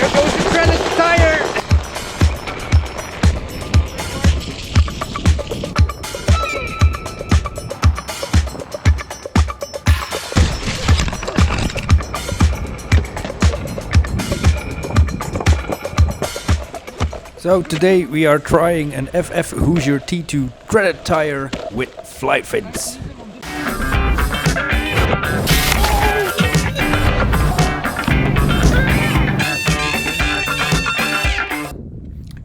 There goes the treaded tire! So today we are trying an FF HOOSIER T2 TREADED tire with fly fins.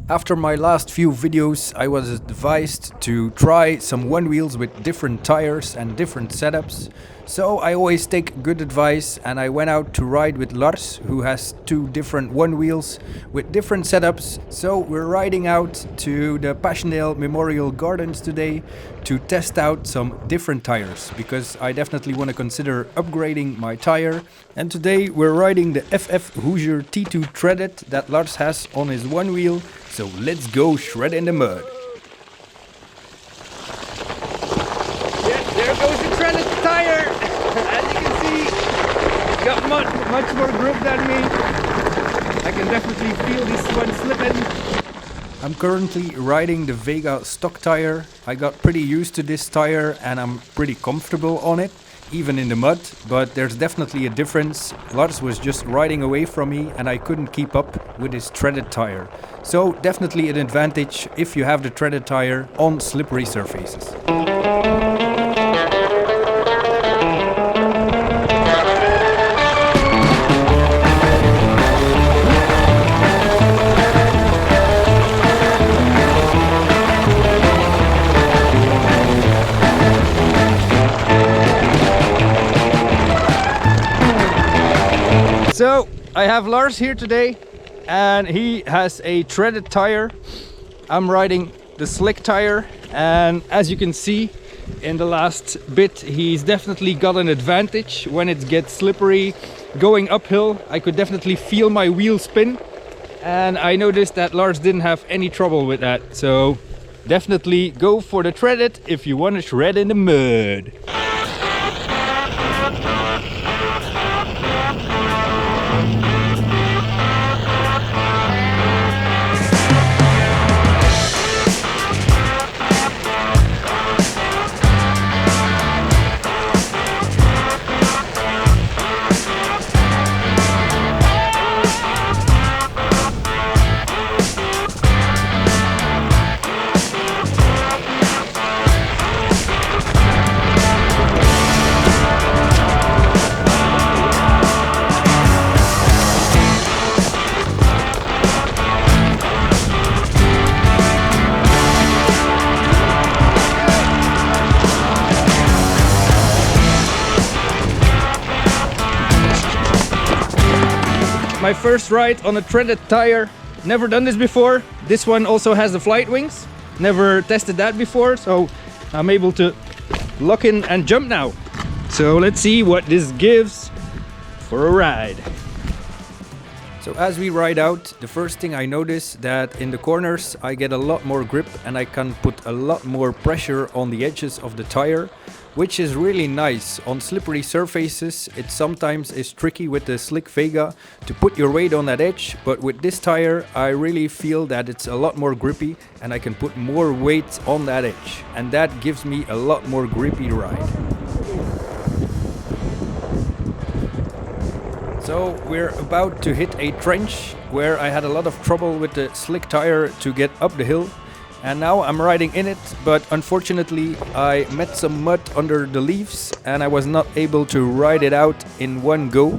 After my last few videos, I was advised to try some OneWheels with different tires and different setups. So I always take good advice and I went out to ride with Lars, who has two different OneWheels with different setups. So we're riding out to the Passchendaele Memorial Gardens today to test out some different tires, because I definitely want to consider upgrading my tire. And today we're riding the FF HOOSIER T2 TREADED that Lars has on his OneWheel. So let's go shred in the mud. Yeah, there goes the treaded tire. As you can see, it's got much more grip than me. I can definitely feel this one slipping. I'm currently riding the Vega stock tire. I got pretty used to this tire and I'm pretty comfortable on it, even in the mud, but there's definitely a difference. Lars was just riding away from me and I couldn't keep up with his treaded tire. So definitely an advantage if you have the treaded tire on slippery surfaces. So I have Lars here today and he has a treaded tire. I'm riding the slick tire, and as you can see in the last bit, he's definitely got an advantage when it gets slippery. Going uphill, I could definitely feel my wheel spin, and I noticed that Lars didn't have any trouble with that. So definitely go for the treaded if you want to shred in the mud. My first ride on a treaded tire. Never done this before. This one also has the flight wings. Never tested that before, so I'm able to lock in and jump now. So let's see what this gives for a ride. So as we ride out, the first thing I notice that in the corners I get a lot more grip and I can put a lot more pressure on the edges of the tire, which is really nice. On slippery surfaces it sometimes is tricky with the slick Vega to put your weight on that edge, but with this tire I really feel that it's a lot more grippy and I can put more weight on that edge, and that gives me a lot more grippy ride. So we're about to hit a trench where I had a lot of trouble with the slick tire to get up the hill. And now I'm riding in it, but unfortunately I met some mud under the leaves and I was not able to ride it out in one go.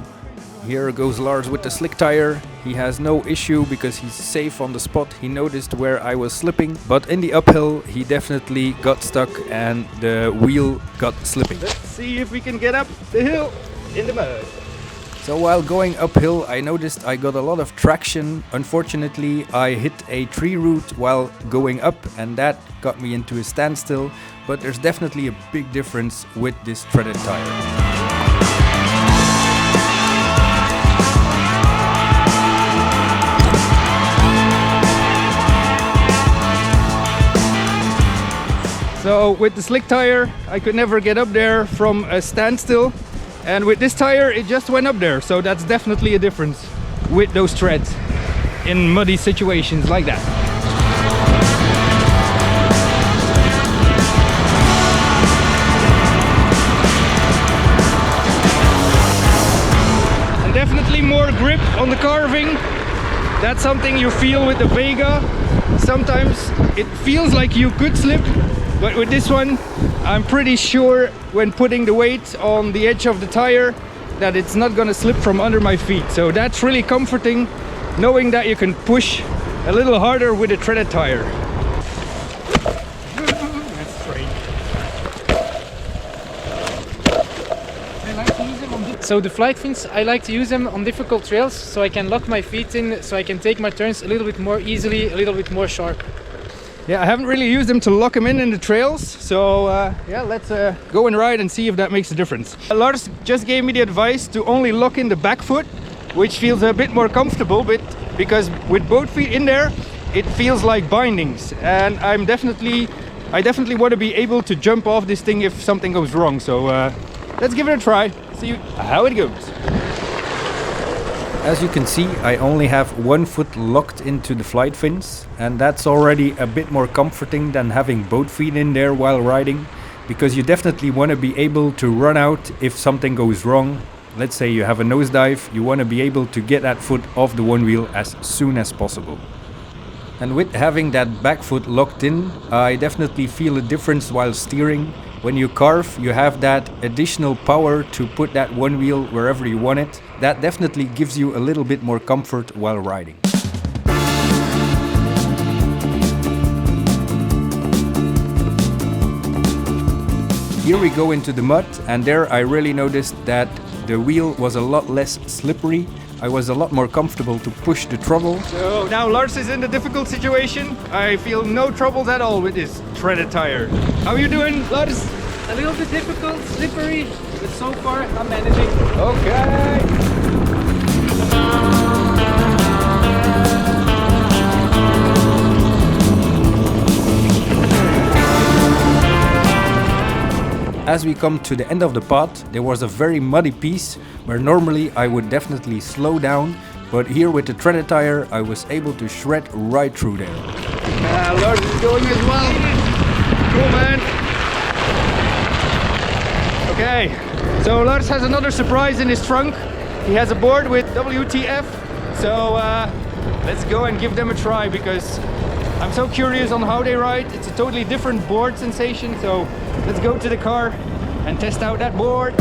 Here goes Lars with the slick tire. He has no issue because he's safe on the spot. He noticed where I was slipping, but in the uphill he definitely got stuck and the wheel got slipping. Let's see if we can get up the hill in the mud. So while going uphill I noticed I got a lot of traction. Unfortunately I hit a tree root while going up and that got me into a standstill, but there's definitely a big difference with this treaded tire. So with the slick tire I could never get up there from a standstill. And with this tire, it just went up there, so that's definitely a difference with those treads. in muddy situations like that. And definitely more grip on the carving. That's something you feel with the Vega. Sometimes it feels like you could slip, but with this one I'm pretty sure when putting the weight on the edge of the tire that it's not gonna slip from under my feet. So that's really comforting, knowing that you can push a little harder with a treaded tire. That's strange. I like to use them on so the flight fins, I like to use them on difficult trails so I can lock my feet in, so I can take my turns a little bit more easily, a little bit more sharp. Yeah, I haven't really used them to lock them in the trails, so yeah, let's go and ride and see if that makes a difference. Lars just gave me the advice to only lock in the back foot, which feels a bit more comfortable, but because with both feet in there, it feels like bindings, and I definitely want to be able to jump off this thing if something goes wrong. So let's give it a try, see how it goes. As you can see, I only have one foot locked into the flight fins, and that's already a bit more comforting than having both feet in there while riding, because you definitely want to be able to run out if something goes wrong. Let's say you have a nosedive, you want to be able to get that foot off the one wheel as soon as possible. And with having that back foot locked in, I definitely feel a difference while steering. When you carve, you have that additional power to put that one wheel wherever you want it. That definitely gives you a little bit more comfort while riding. Here we go into the mud, and there I really noticed that the wheel was a lot less slippery. I was a lot more comfortable to push the throttle. So now Lars is in a difficult situation. I feel no troubles at all with this treaded tire. How are you doing, Lars? A little bit difficult, slippery, but so far I'm managing. Okay. As we come to the end of the path, there was a very muddy piece where normally I would definitely slow down, but here with the treaded tire I was able to shred right through there. Lars is going as well. Cool, man. Okay, so Lars has another surprise in his trunk. He has a board with WTF, so let's go and give them a try, because I'm so curious on how they ride. It's a totally different board sensation, so let's go to the car and test out that board.